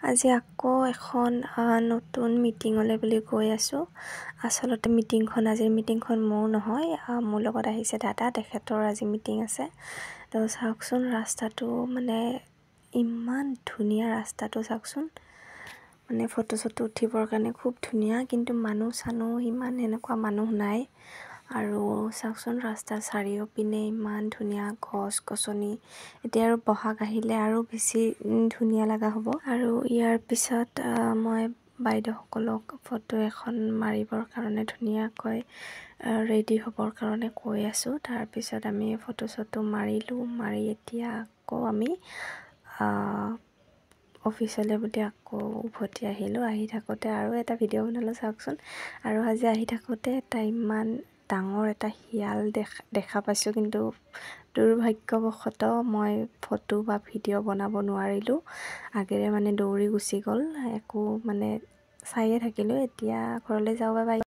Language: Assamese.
আজি আকৌ এখন নতুন মিটিঙলৈ বুলি গৈ আছোঁ। আচলতে আজিৰ মিটিংখন মোৰ নহয়, মোৰ লগত আহিছে দাদা, তেখেতৰ আজি মিটিং আছে। তো চাওকচোন ৰাস্তাটো, মানে ইমান ধুনীয়া ৰাস্তাটো চাওকচোন, মানে ফটো উঠিবৰ কাৰণে খুব ধুনীয়া, কিন্তু মানুহ ইমান এনেকুৱা মানুহ নাই। আৰু চাওকচোন ৰাস্তাৰ চাৰিওপিনে ইমান ধুনীয়া গছ-গছনি। এতিয়া আৰু বহাগ আহিলে আৰু বেছি ধুনীয়া লগা হ'ব। আৰু ইয়াৰ পিছত মই বাইদেউসকলক ফটো এখন মাৰিবৰ কাৰণে ধুনীয়াকৈ ৰেডি হ'বৰ কাৰণে কৈ আছোঁ। তাৰপিছত আমি ফটো মাৰিলোঁ, মাৰি এতিয়া আকৌ আমি অফিচলৈ বুলি আকৌ উভতি আহিলোঁ। আহি থাকোঁতে আৰু এটা ভিডিঅ' বনালোঁ চাওকচোন। আৰু আজি আহি থাকোঁতে এটা ইমান ডাঙৰ এটা শিয়াল দেখা পাইছোঁ, কিন্তু দুৰ্ভাগ্যবশতঃ মই ফটো বা ভিডিঅ' বনাব নোৱাৰিলোঁ। আগেৰে মানে দৌৰি গুচি গ'ল, একো মানে চায়ে থাকিলোঁ। এতিয়া ঘৰলৈ যাওঁ, বাই বাই।